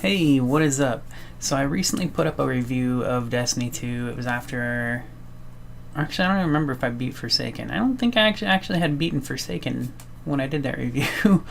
Hey, what is up? So I recently put up a review of Destiny 2. It was after... Actually, I don't even remember if I beat Forsaken. I don't think I actually had beaten Forsaken when I did that review.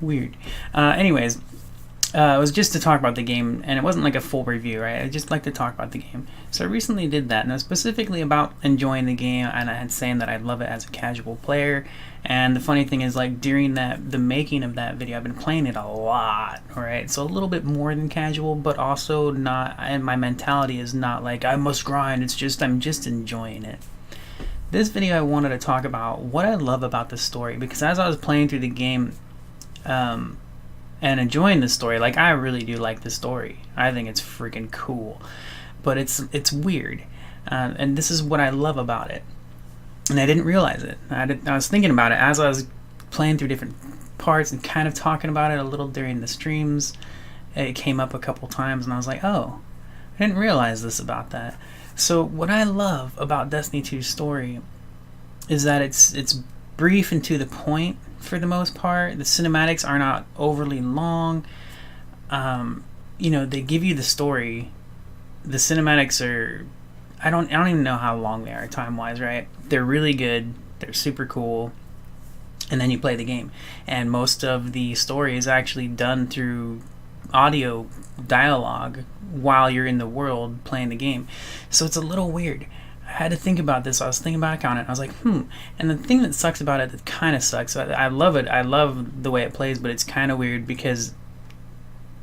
Weird. Anyways, it was just to talk about the game, and it wasn't like a full review, right? I just like to talk about the game. So I recently did that, and it was specifically about enjoying the game, and I had saying that I love it as a casual player. And the funny thing is, like, during the making of that video, I've been playing it a lot, right? So a little bit more than casual, but also not, and my mentality is not like, I must grind, it's just, I'm just enjoying it. This video I wanted to talk about what I love about the story, because as I was playing through the game, and enjoying the story, like, I really do like the story. I think it's freaking cool, but it's weird, and this is what I love about it. And I didn't realize it. I was thinking about it as I was playing through different parts and kind of talking about it a little during the streams. It came up a couple times, and I was like, oh, I didn't realize this about that. So what I love about Destiny 2's story is that it's brief and to the point for the most part. The cinematics are not overly long. They give you the story. The cinematics are... I don't even know how long they are time-wise, right? They're really good. They're super cool. And then you play the game. And most of the story is actually done through audio dialogue while you're in the world playing the game. So it's a little weird. I had to think about this. I was thinking back on it. I was like, And the thing that sucks about it, that kind of sucks, I love it. I love the way it plays, but it's kind of weird because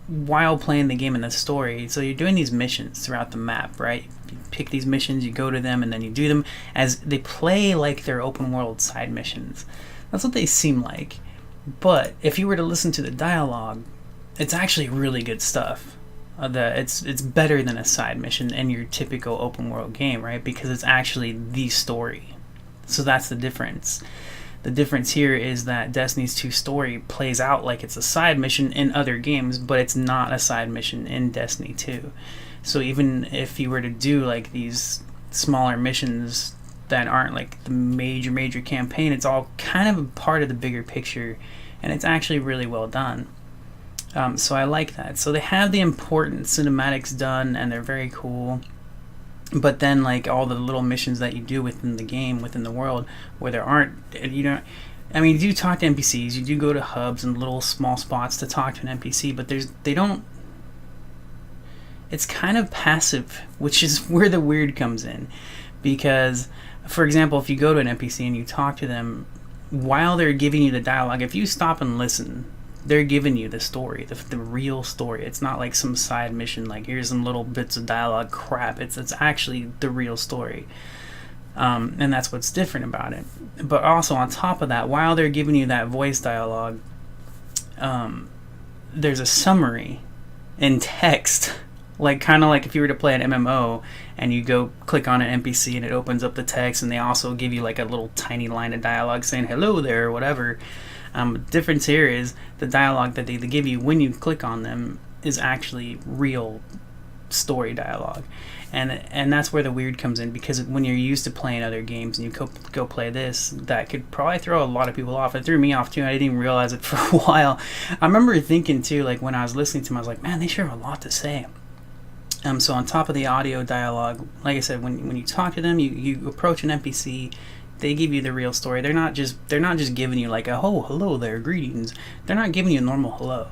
while playing the game in the story, so you're doing these missions throughout the map, right? You pick these missions, you go to them, and then you do them as they play like they're open world side missions. That's what they seem like. But if you were to listen to the dialogue, it's actually really good stuff. It's better than a side mission in your typical open world game, right? Because it's actually the story. So that's the difference. The difference here is that Destiny's 2 story plays out like it's a side mission in other games, but it's not a side mission in Destiny 2. So even if you were to do like these smaller missions that aren't like the major campaign, it's all kind of a part of the bigger picture, and it's actually really well done. So I like that. So they have the important cinematics done, and they're very cool. But then, like, all the little missions that you do within the game, within the world, where there aren't, you do talk to NPCs, you do go to hubs and little small spots to talk to an NPC, but it's kind of passive, which is where the weird comes in. Because, for example, if you go to an NPC and you talk to them, while they're giving you the dialogue, if you stop and listen, they're giving you the story, the real story. It's not like some side mission, like here's some little bits of dialogue crap. It's actually the real story. And that's what's different about it. But also on top of that, while they're giving you that voice dialogue, there's a summary in text. Like, kind of like if you were to play an MMO and you go click on an NPC and it opens up the text, and they also give you like a little tiny line of dialogue saying hello there or whatever. The difference here is the dialogue that they give you when you click on them is actually real story dialogue, and that's where the weird comes in, because when you're used to playing other games and you go play this, that could probably throw a lot of people off. It threw me off too. I didn't even realize it for a while. I remember thinking too, like when I was listening to them, I was like, man, they sure have a lot to say. So on top of the audio dialogue, like I said, when you talk to them, you approach an NPC. They give you the real story. They're not just giving you like a hello there, greetings. They're not giving you a normal hello.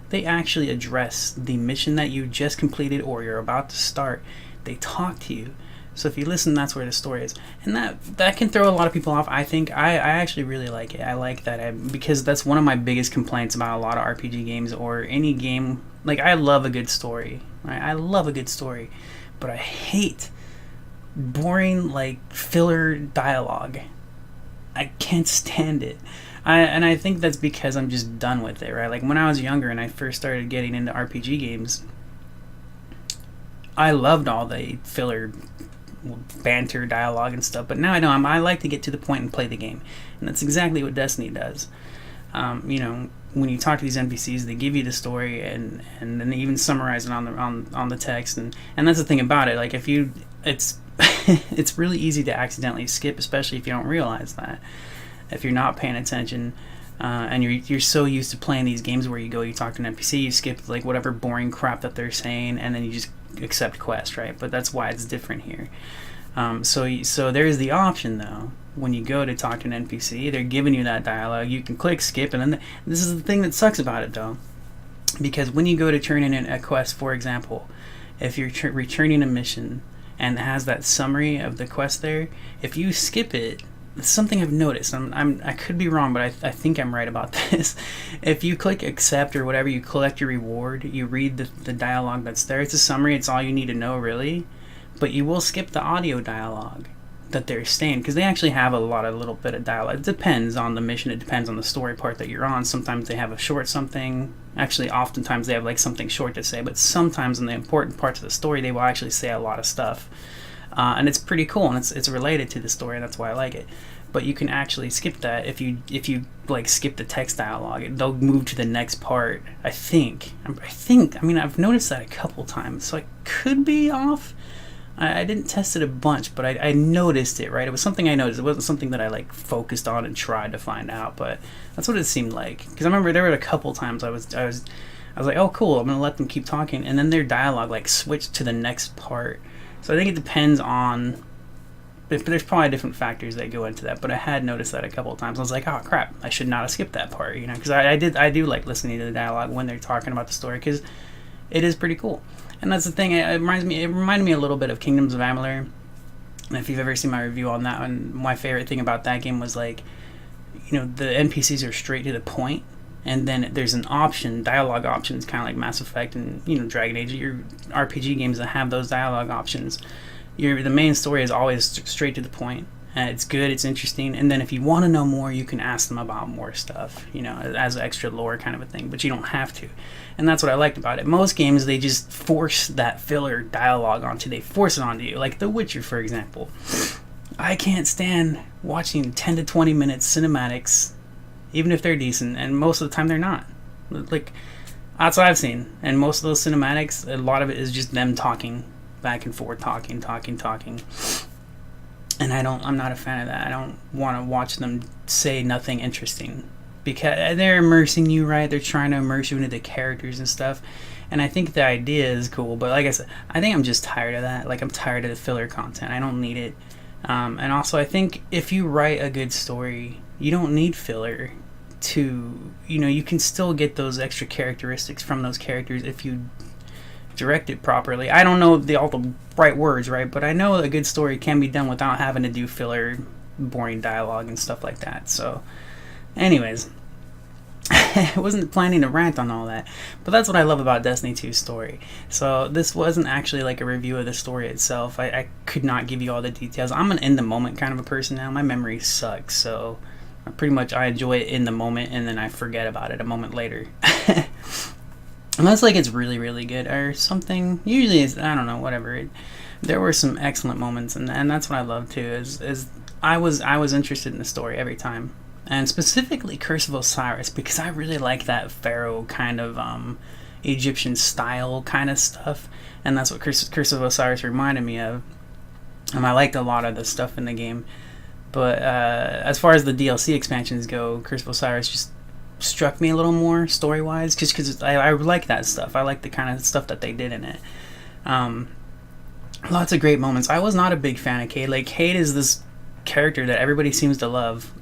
They actually address the mission that you just completed or you're about to start. They talk to you. So if you listen, that's where the story is, and that can throw a lot of people off. I think I actually really like it. I like that because that's one of my biggest complaints about a lot of RPG games or any game. Like, I love a good story. Right? I love a good story, but I hate boring, like, filler dialogue. I can't stand it. I think that's because I'm just done with it, right? Like, when I was younger and I first started getting into RPG games, I loved all the filler banter dialogue and stuff, but now I don't. I like to get to the point and play the game, and that's exactly what Destiny does. When you talk to these NPCs, they give you the story, and then they even summarize it on the text, and that's the thing about it. Like, if you, it's it's really easy to accidentally skip, especially if you don't realize that. If you're not paying attention, and you're so used to playing these games where you talk to an NPC, you skip like whatever boring crap that they're saying, and then you just accept quest, right? But that's why it's different here. So there's the option though. When you go to talk to an NPC, they're giving you that dialogue. You can click skip, and then this is the thing that sucks about it though, because when you go to turn in a quest, for example, if you're returning a mission and it has that summary of the quest there, if you skip it, it's something I've noticed. I could be wrong, but I think I'm right about this. If you click accept or whatever, you collect your reward, you read the dialogue that's there. It's a summary. It's all you need to know, really. But you will skip the audio dialogue that they're saying, because they actually have a little bit of dialogue. It depends on the mission. It depends on the story part that you're on. Sometimes they have a short something. Actually, oftentimes they have like something short to say, but sometimes in the important parts of the story, they will actually say a lot of stuff. And it's pretty cool, and it's related to the story, and that's why I like it. But you can actually skip that if you like skip the text dialogue. They'll move to the next part. I think. I mean, I've noticed that a couple times, so I could be off. I didn't test it a bunch, but I noticed it, right? It was something I noticed. It wasn't something that I like focused on and tried to find out, but that's what it seemed like. Because I remember there were a couple times I was like, oh cool, I'm gonna let them keep talking, and then their dialogue like switched to the next part. So I think it depends on. But there's probably different factors that go into that. But I had noticed that a couple of times. I was like, oh crap, I should not have skipped that part, you know? Because I do like listening to the dialogue when they're talking about the story, because it is pretty cool. And that's the thing. It reminded me a little bit of Kingdoms of Amalur. And if you've ever seen my review on that one, my favorite thing about that game was like, you know, the NPCs are straight to the point, and then there's an option, dialogue options, kind of like Mass Effect and, you know, Dragon Age. Your RPG games that have those dialogue options. The main story is always straight to the point. It's good, it's interesting, and then if you want to know more, you can ask them about more stuff, you know, as extra lore kind of a thing, but you don't have to. And that's what I liked about it. Most games, they just force that filler dialogue they force it onto you, like The Witcher, for example. I can't stand watching 10 to 20 minutes cinematics, even if they're decent, and most of the time they're not. Like, that's what I've seen, and most of those cinematics, a lot of it is just them talking, back and forth, talking. And I'm not a fan of that. I don't want to watch them say nothing interesting, because they're immersing you, right? They're trying to immerse you into the characters and stuff. And I think the idea is cool, but like I said, I think I'm just tired of that. Like, I'm tired of the filler content. I don't need it. And also, I think if you write a good story, you don't need filler to, you know, you can still get those extra characteristics from those characters if you direct it properly. I don't know all the right words, right? But I know a good story can be done without having to do filler, boring dialogue and stuff like that. So, anyways, I wasn't planning to rant on all that, but that's what I love about Destiny 2's story. So this wasn't actually like a review of the story itself. I could not give you all the details. I'm an in the moment kind of a person now. My memory sucks, so pretty much I enjoy it in the moment, and then I forget about it a moment later. Unless like it's really, really good or something. Usually it's, I don't know, whatever. There were some excellent moments, and that's what I love too. Is I was interested in the story every time, and specifically Curse of Osiris, because I really like that pharaoh kind of Egyptian style kind of stuff, and that's what Curse of Osiris reminded me of. I liked a lot of the stuff in the game, but as far as the DLC expansions go, Curse of Osiris just struck me a little more story-wise, because I like that stuff. I like the kind of stuff that they did in it. Lots of great moments. I was not a big fan of Cade. Like, Cade is this character that everybody seems to love.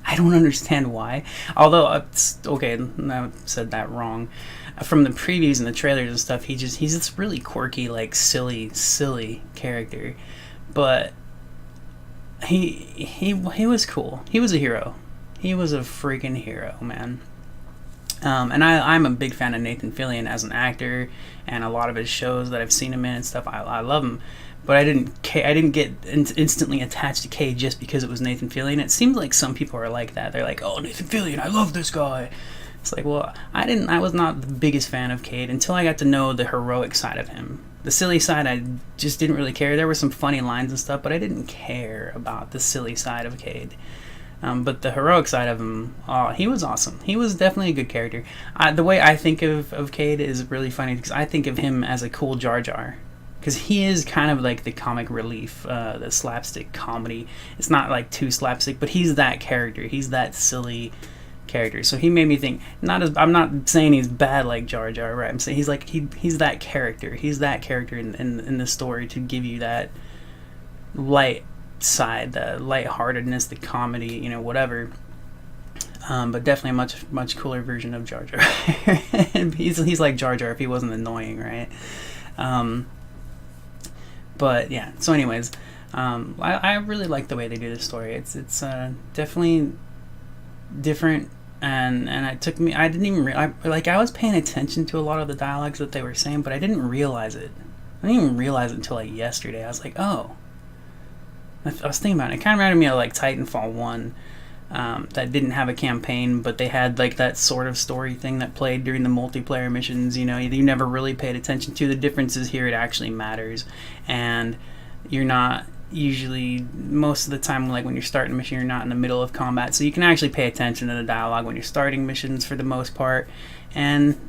I don't understand why. Although, okay, I said that wrong. From the previews and the trailers and stuff, he's this really quirky, like, silly character. But he was cool. He was a hero. He was a freaking hero, man. And I'm a big fan of Nathan Fillion as an actor, and a lot of his shows that I've seen him in and stuff. I love him, but I didn't get instantly attached to Cade just because it was Nathan Fillion. It seems like some people are like that. They're like, "Oh, Nathan Fillion, I love this guy." It's like, well, I was not the biggest fan of Cade until I got to know the heroic side of him. The silly side, I just didn't really care. There were some funny lines and stuff, but I didn't care about the silly side of Cade. But the heroic side of him, he was awesome. He was definitely a good character. The way I think of Cade is really funny, because I think of him as a cool Jar Jar. Because he is kind of like the comic relief, the slapstick comedy. It's not like too slapstick, but he's that character. He's that silly character. So he made me think. I'm not saying he's bad like Jar Jar, right? I'm saying he's like he's that character. He's that character in the story to give you that light side, the lightheartedness, the comedy, you know, whatever. But definitely a much cooler version of Jar Jar. he's like Jar Jar if he wasn't annoying, right? But yeah. So, anyways, I really like the way they do this story. It's definitely different, and it took me. I didn't even I was paying attention to a lot of the dialogues that they were saying, but I didn't realize it. I didn't even realize it until like yesterday. I was like, oh. I was thinking about it. It kind of reminded me of like Titanfall 1. That didn't have a campaign, but they had like that sort of story thing that played during the multiplayer missions. You know, you never really paid attention to the differences here. It actually matters, and you're not usually, most of the time, like when you're starting a mission, you're not in the middle of combat, so you can actually pay attention to the dialogue when you're starting missions for the most part. And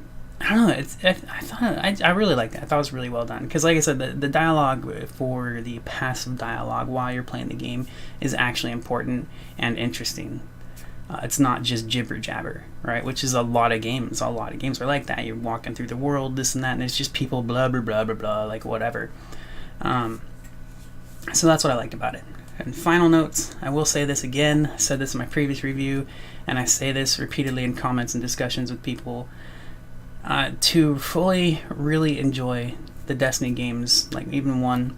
I don't know, I really liked it. I thought it was really well done, because like I said, the dialogue for the passive dialogue while you're playing the game is actually important and interesting. It's not just jibber jabber, right? Which is a lot of games are like that. You're walking through the world, this and that, and it's just people blah blah blah blah blah, like whatever. So that's what I liked about it. And final notes, I will say this again. I said this in my previous review, and I say this repeatedly in comments and discussions with people. To fully, really enjoy the Destiny games, like even 1,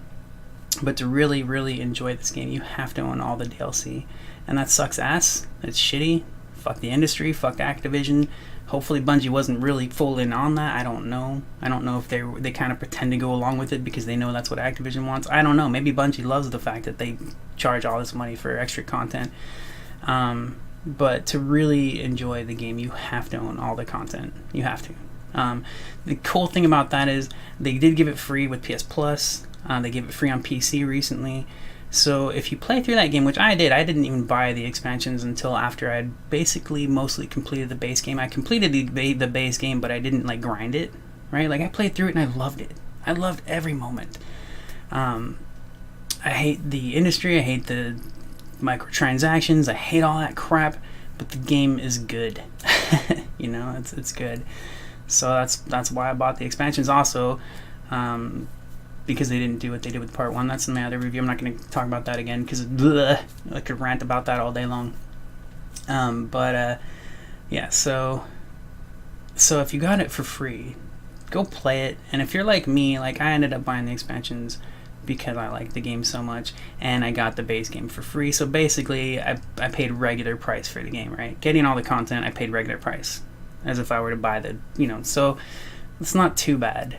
but to really, really enjoy this game, you have to own all the DLC. And that sucks ass. It's shitty. Fuck the industry. Fuck Activision. Hopefully Bungie wasn't really full in on that. I don't know. I don't know if they kind of pretend to go along with it because they know that's what Activision wants. I don't know. Maybe Bungie loves the fact that they charge all this money for extra content. But to really enjoy the game, you have to own all the content. You have to. The cool thing about that is they did give it free with PS Plus. They gave it free on PC recently. So if you play through that game, which I didn't even buy the expansions until after I had basically mostly completed the base game. I completed the base game, but I didn't like grind it, right? Like I played through it and I loved it. I loved every moment. I hate the industry. I hate the microtransactions. I hate all that crap. But the game is good. You know, it's good. So that's why I bought the expansions also, because they didn't do what they did with part 1. That's in my other review. I'm not going to talk about that again because I could rant about that all day long. Yeah, so if you got it for free, go play it. And if you're like me, like I ended up buying the expansions because I like the game so much, and I got the base game for free. So basically, I paid regular price for the game, right? Getting all the content, I paid regular price, as if I were to buy the, you know, so it's not too bad.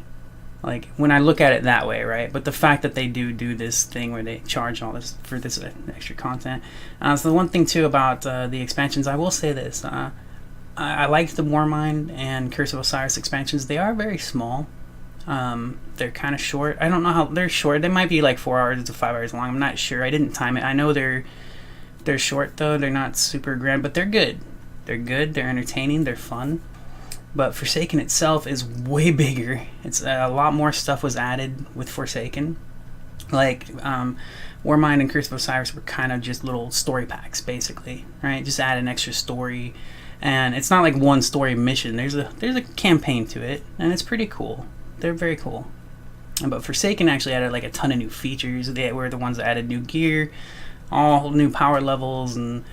Like, when I look at it that way, right? But the fact that they do this thing where they charge all this for this extra content. So the one thing, too, about the expansions, I will say this. I liked the Warmind and Curse of Osiris expansions. They are very small. They're kind of short. I don't know how they're short. They might be like 4 hours to 5 hours long. I'm not sure. I didn't time it. I know they're short, though. They're not super grand, but they're good. They're good. They're entertaining. They're fun. But Forsaken itself is way bigger. It's a lot more stuff was added with Forsaken. Like, Warmind and Curse of Osiris were kind of just little story packs, basically, right? Just add an extra story, and it's not like one story mission. There's a campaign to it, and it's pretty cool. They're very cool. But Forsaken actually added like a ton of new features. They were the ones that added new gear, all new power levels, and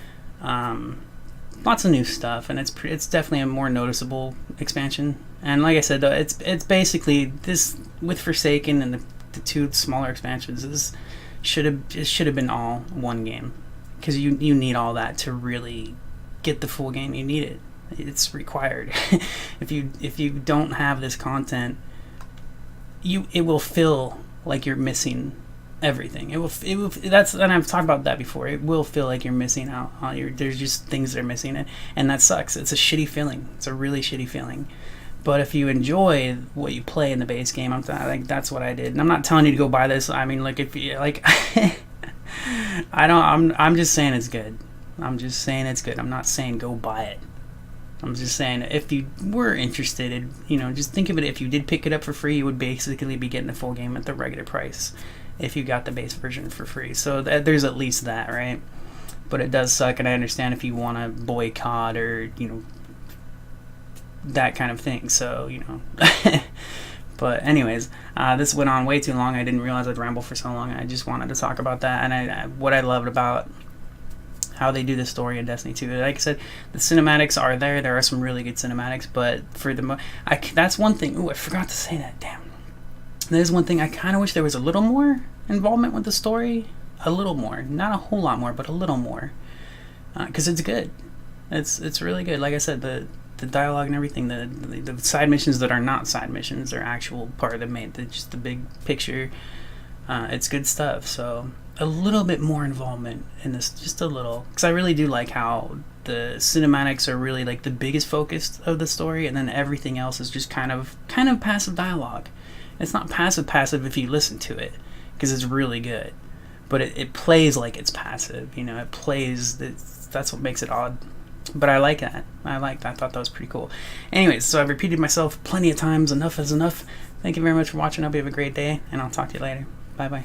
lots of new stuff, and it's definitely a more noticeable expansion. And like I said, though, it's basically this with Forsaken and the 2 smaller expansions. It should have been all one game, because you need all that to really get the full game. You need it. It's required. If you don't have this content, it will feel like you're missing everything. It will. That's, and I've talked about that before. It will feel like you're missing out on there's just things that are missing it, and that sucks. It's a shitty feeling. It's a really shitty feeling. But if you enjoy what you play in the base game, like that's what I did. And I'm not telling you to go buy this. I mean, like if you like, I'm just saying it's good. I'm just saying it's good. I'm not saying go buy it. I'm just saying if you were interested in, just think of it. If you did pick it up for free, you would basically be getting the full game at the regular price if you got the base version for free. So there's at least that, right? but it does suck, and I understand if you want to boycott or that kind of thing. So but anyways, this went on way too long. I didn't realize I'd ramble for so long. I just wanted to talk about that, and what I loved about how they do the story in Destiny 2. Like I said, the cinematics are there. There are some really good cinematics, but for that's one thing. Ooh, I forgot to say that. Damn. There's one thing I kind of wish there was a little more involvement with the story. A little more, not a whole lot more, but a little more, because it's good. It's really good. Like I said, the dialogue and everything, the side missions that are not side missions, they're actual part of just the big picture. It's good stuff. So a little bit more involvement in this, just a little, because I really do like how the cinematics are really like the biggest focus of the story, and then everything else is just kind of passive dialogue. It's not passive if you listen to it, because it's really good, but it plays like it's passive. It plays. That's what makes it odd. But I like that. I thought that was pretty cool. Anyways, so I've repeated myself plenty of times. Enough is enough. Thank you very much for watching. I hope you have a great day, and I'll talk to you later. Bye bye.